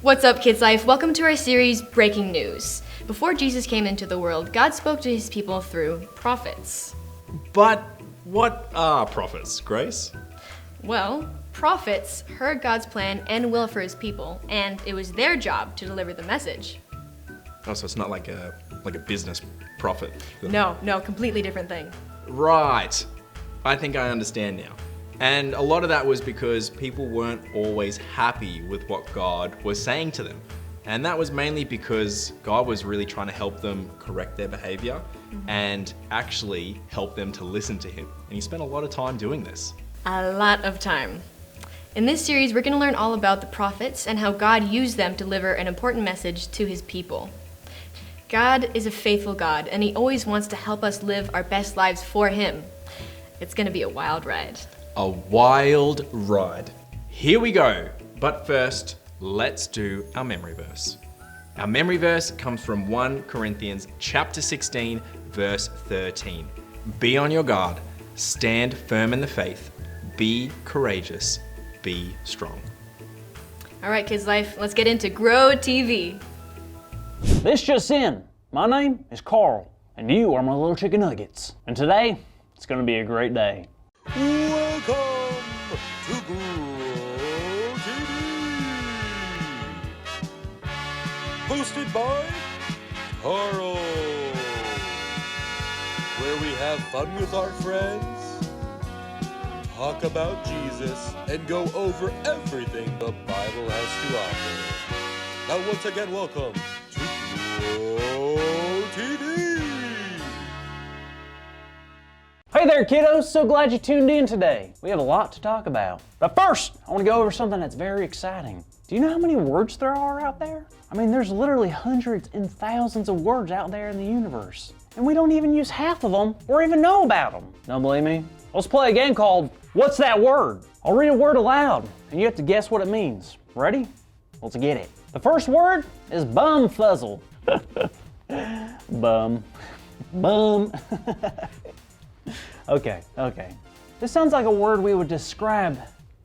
What's up, Kids Life? Welcome to our series, Breaking News. Before Jesus came into the world, God spoke to his people through prophets. But what are prophets, Grace? Well, prophets heard God's plan and will for his people, and it was their job to deliver the message. Oh, so it's not like a business prophet. No, completely different thing. Right. I think I understand now. And a lot of that was because people weren't always happy with what God was saying to them. And that was mainly because God was really trying to help them correct their behavior and actually help them to listen to him. And he spent a lot of time doing this. A lot of time. In this series, we're going to learn all about the prophets and how God used them to deliver an important message to his people. God is a faithful God, and he always wants to help us live our best lives for him. It's going to be a wild ride. A wild ride. Here we go. But first, let's do our memory verse. Our memory verse comes from 1 Corinthians chapter 16, verse 13. Be on your guard, stand firm in the faith, be courageous, be strong. All right, Kids Life, let's get into Grow TV. This just in. My name is Carl, and you are my little chicken nuggets. And today, it's gonna be a great day. Welcome to Grow TV, hosted by Carl, where we have fun with our friends, talk about Jesus, and go over everything the Bible has to offer. Now once again, welcome to Grow TV. Hey there, kiddos. So glad you tuned in today. We have a lot to talk about. But first, I want to go over something that's very exciting. Do you know how many words there are out there? I mean, there's literally hundreds and thousands of words out there in the universe. And we don't even use half of them or even know about them. Don't believe me? Let's play a game called What's That Word? I'll read a word aloud, and you have to guess what it means. Ready? Let's get it. The first word is bumfuzzle. Bum. Okay. This sounds like a word we would describe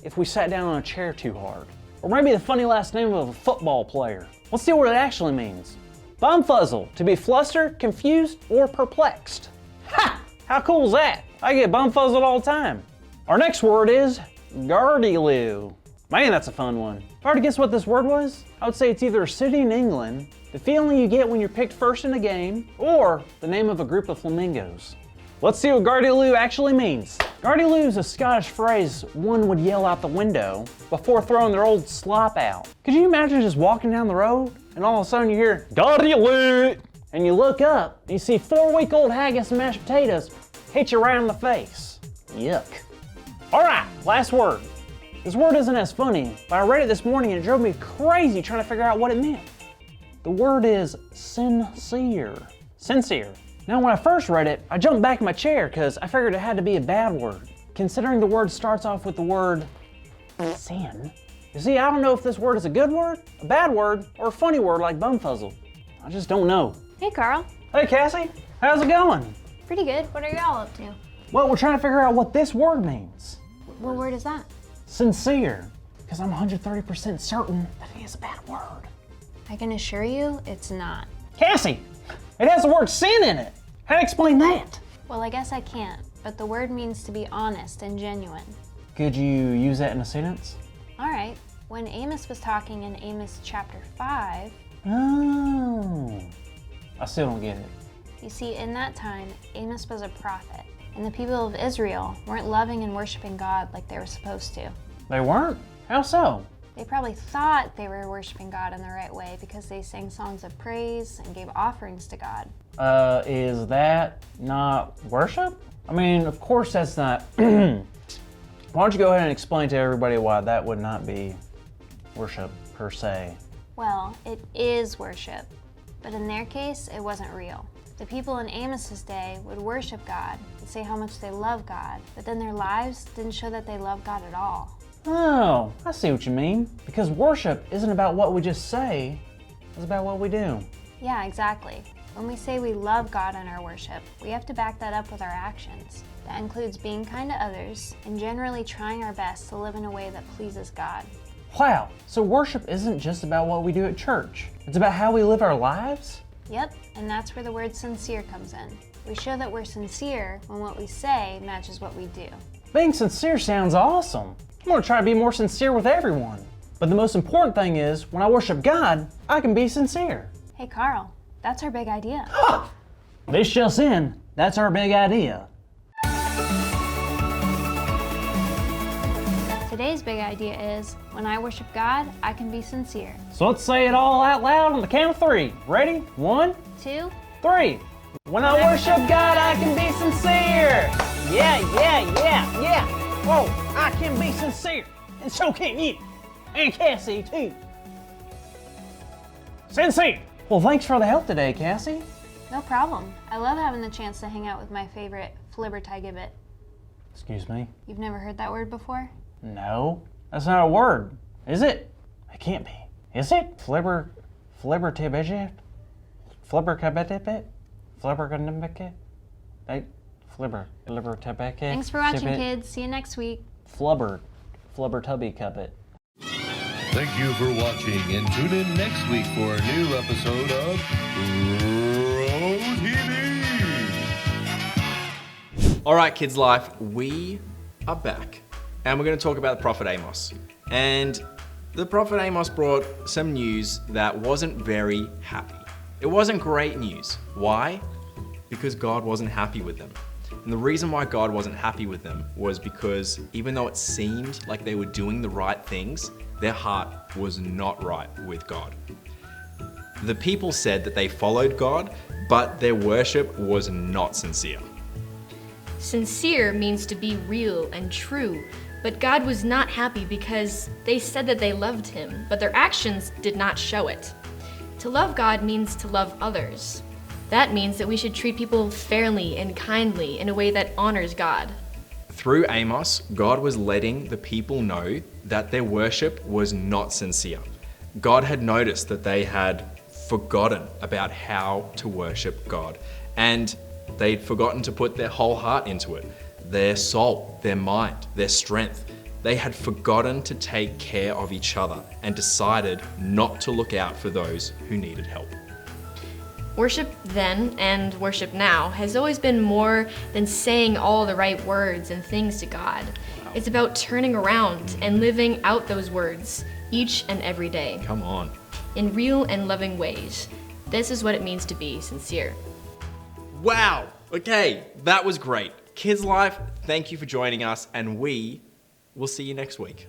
if we sat down on a chair too hard. Or maybe the funny last name of a football player. Let's see what it actually means. Bumfuzzle, to be flustered, confused, or perplexed. Ha! How cool is that? I get bumfuzzled all the time. Our next word is gardyloo. Man, that's a fun one. If I were to guess what this word was, I would say it's either a city in England, the feeling you get when you're picked first in a game, or the name of a group of flamingos. Let's see what gardyloo actually means. Gardyloo is a Scottish phrase one would yell out the window before throwing their old slop out. Could you imagine just walking down the road and all of a sudden you hear gardyloo, and you look up and you see 4-week-old haggis and mashed potatoes hit you right in the face. Yuck. All right, last word. This word isn't as funny, but I read it this morning and it drove me crazy trying to figure out what it meant. The word is sincere. Sincere. Now, when I first read it, I jumped back in my chair because I figured it had to be a bad word, considering the word starts off with the word sin. You see, I don't know if this word is a good word, a bad word, or a funny word like bumfuzzle. I just don't know. Hey, Carl. Hey, Cassie. How's it going? Pretty good. What are y'all up to? Well, we're trying to figure out what this word means. What word is that? Sincere, because I'm 130% certain that it is a bad word. I can assure you it's not. Cassie, it has the word sin in it. How do you explain that? Well, I guess I can't, but the word means to be honest and genuine. Could you use that in a sentence? All right. When Amos was talking in Amos chapter 5, Oh, I still don't get it. you see, in that time, Amos was a prophet, and the people of Israel weren't loving and worshiping God like they were supposed to. They weren't? How so? They probably thought they were worshiping God in the right way because they sang songs of praise and gave offerings to God. Is that not worship? I mean, of course that's not. Why don't you go ahead and explain to everybody why that would not be worship per se? Well, it is worship, but in their case, it wasn't real. The people in Amos's day would worship God and say how much they love God, but then their lives didn't show that they love God at all. Oh, I see what you mean. Because worship isn't about what we just say, it's about what we do. Yeah, exactly. When we say we love God in our worship, we have to back that up with our actions. That includes being kind to others and generally trying our best to live in a way that pleases God. Wow, so worship isn't just about what we do at church. It's about how we live our lives? Yep, and that's where the word sincere comes in. We show that we're sincere when what we say matches what we do. Being sincere sounds awesome. I'm gonna try to be more sincere with everyone. But the most important thing is, when I worship God, I can be sincere. Hey Carl, that's our big idea. This just in, that's our big idea. Today's big idea is, when I worship God, I can be sincere. So let's say it all out loud on the count of 3. Ready? 1, 2, 3. When I worship God, I can be sincere. Yeah. Whoa, I can be sincere. And so can you. And Cassie, too. Sincere. Well, thanks for the help today, Cassie. no problem. I love having the chance to hang out with my favorite flibbertigibbet. Excuse me? You've never heard that word before? No, that's not a word, is it? It can't be. Is it? Flibbertigibbet? Flibbertigibbet? Flibbertigibbet? Thanks for watching, kids. See you next week. Flubbertubby cubbit. Thank you for watching, and tune in next week for a new episode of Row TV. All right, Kids Life, we are back, and we're going to talk about the prophet Amos. And the prophet Amos brought some news that wasn't very happy. It wasn't great news. Why? Because God wasn't happy with them. And the reason why God wasn't happy with them was because even though it seemed like they were doing the right things, their heart was not right with God. The people said that they followed God, but their worship was not sincere. Sincere means to be real and true, but God was not happy because they said that they loved him, but their actions did not show it. To love God means to love others. That means that we should treat people fairly and kindly in a way that honors God. Through Amos, God was letting the people know that their worship was not sincere. God had noticed that they had forgotten about how to worship God, and they'd forgotten to put their whole heart into it, their soul, their mind, their strength. They had forgotten to take care of each other and decided not to look out for those who needed help. Worship then and worship now has always been more than saying all the right words and things to God. It's about turning around and living out those words each and every day Come on. in real and loving ways. This is what it means to be sincere. Wow. Okay, that was great. Kids Life, thank you for joining us, and we will see you next week.